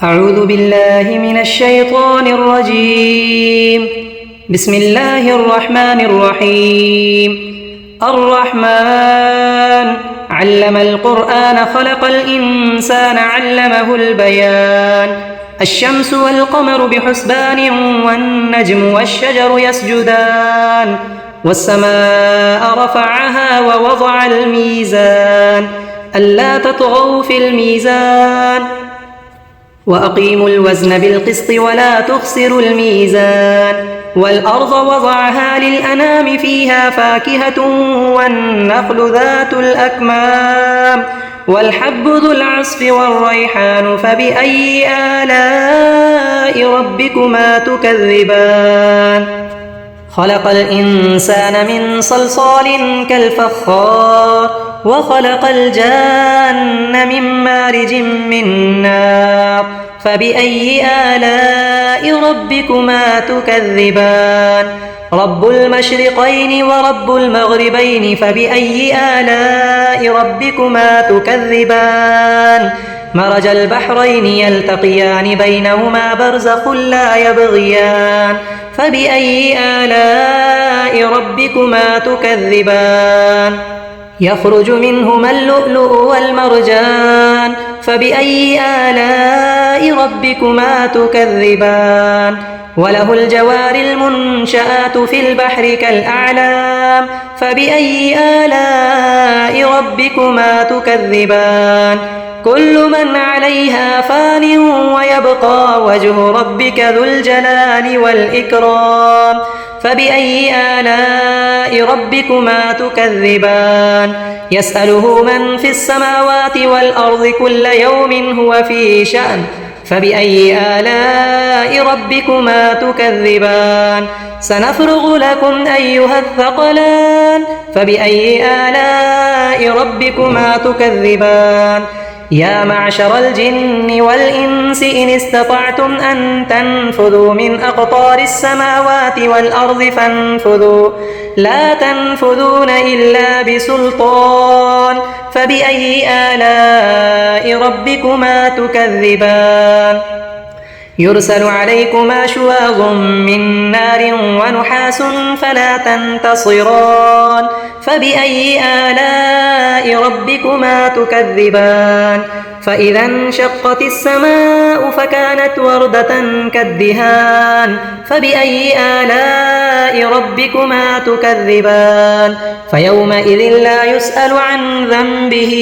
أعوذ بالله من الشيطان الرجيم. بسم الله الرحمن الرحيم. الرحمن علم القرآن خلق الإنسان علمه البيان. الشمس والقمر بحسبان والنجم والشجر يسجدان والسماء رفعها ووضع الميزان ألا تطغوا في الميزان وأقيموا الوزن بالقسط ولا تخسروا الميزان والأرض وضعها للأنام فيها فاكهة والنخل ذات الأكمام والحب ذو العصف والريحان فبأي آلاء ربكما تكذبان. خلق الإنسان من صلصال كالفخار وخلق الجان من مارج من نار فبأي آلاء ربكما تكذبان. رب المشرقين ورب المغربين فبأي آلاء ربكما تكذبان. مرج البحرين يلتقيان بينهما برزخ لا يبغيان فبأي آلاء ربكما تكذبان. يخرج منهما اللؤلؤ والمرجان فبأي آلاء ربكما تكذبان. وله الجوار المنشآت في البحر كالأعلام فبأي آلاء ربكما تكذبان. كل من عليها فان ويبقى وجه ربك ذو الجلال والإكرام فبأي آلاء ربكما تكذبان. يسأله من في السماوات والأرض كل يوم هو في شأن فبأي آلاء ربكما تكذبان. سنفرغ لكم أيها الثقلان فبأي آلاء ربكما تكذبان. يا معشر الجن والإنس إن استطعتم أن تنفذوا من أقطار السماوات والأرض فانفذوا لا تنفذون إلا بسلطان فبأي آلاء ربكما تكذبان. يرسل عليكما شواظ من نار ونحاس فلا تنتصران فبأي آلاء ربكما تكذبان. فإذا انشقت السماء فكانت وردة كالدهان فبأي آلاء ربكما تكذبان. فيومئذ لا يسأل عن ذنبه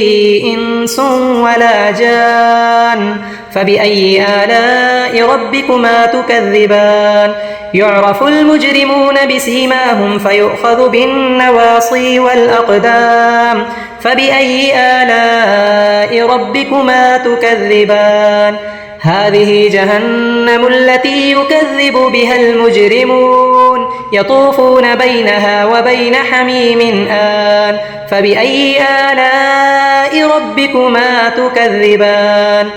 إنس ولا جان فبأي آلاء ربكما تكذبان. يعرف المجرمون بسيماهم فيؤخذ بالنواصي والأقدام فبأي آلاء ربكما تكذبان. هذه جهنم التي يكذب بها المجرمون يطوفون بينها وبين حميم آن فبأي آلاء ربكما تكذبان.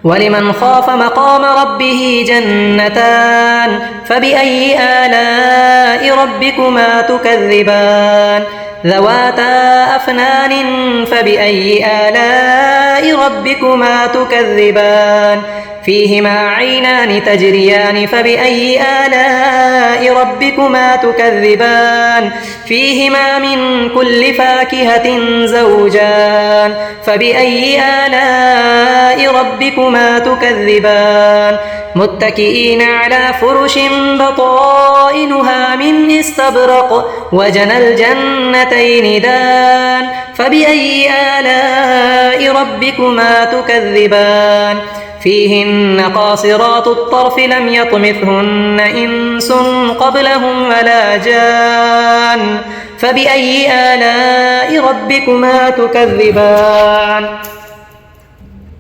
ولمن خاف مقام ربه جنتان فبأي آلاء ربكما تكذبان. ذواتا أفنان فبأي آلاء ربكما تكذبان. فيهما عينان تجريان فبأي آلاء ربكما تكذبان. فيهما من كل فاكهة زوجان فبأي آلاء ربكما تكذبان. متكئين على فرش بطائنها من استبرق وجنى الجنتين دان فبأي آلاء ربكما تكذبان. فيهن قاصرات الطرف لم يطمثهن إنس قبلهم ولا جان فبأي آلاء ربكما تكذبان.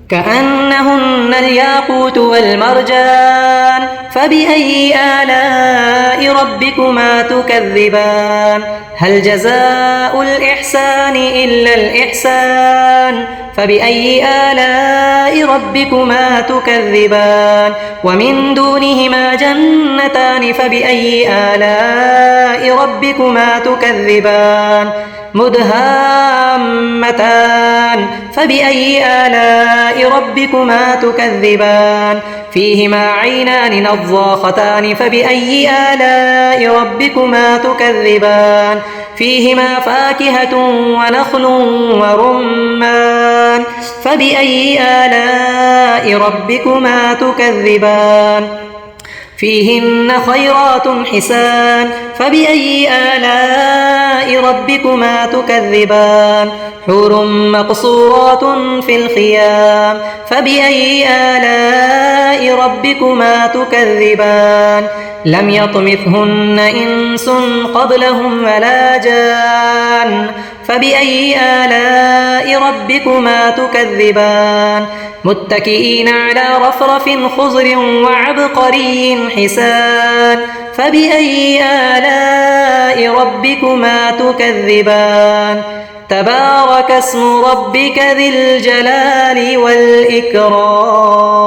كأنهن الياقوت والمرجان فبأي آلاء ربكما تكذبان. هل جزاء الإحسان إلا الإحسان فبأي آلاء ربكما تكذبان. ومن دونهما جنتان فبأي آلاء ربكما تكذبان. مدهامتان فبأي آلاء ربكما تكذبان فيهما عينان نضاختان فبأي آلاء ربكما تكذبان فيهما فاكهة ونخل ورمان فبأي آلاء ربكما تكذبان فيهن خيرات حسان فبأي آلاء ربكما تكذبان حور مقصورات في الخيام فبأي آلاء ربكما تكذبان لم يطمثهن إنس قبلهم ولا جان فبأي آلاء ربكما تكذبان متكئين على رفرف خضر وعبقري حسان فبأي آلاء ربكما تكذبان تبارك اسم ربك ذي الجلال والإكرام.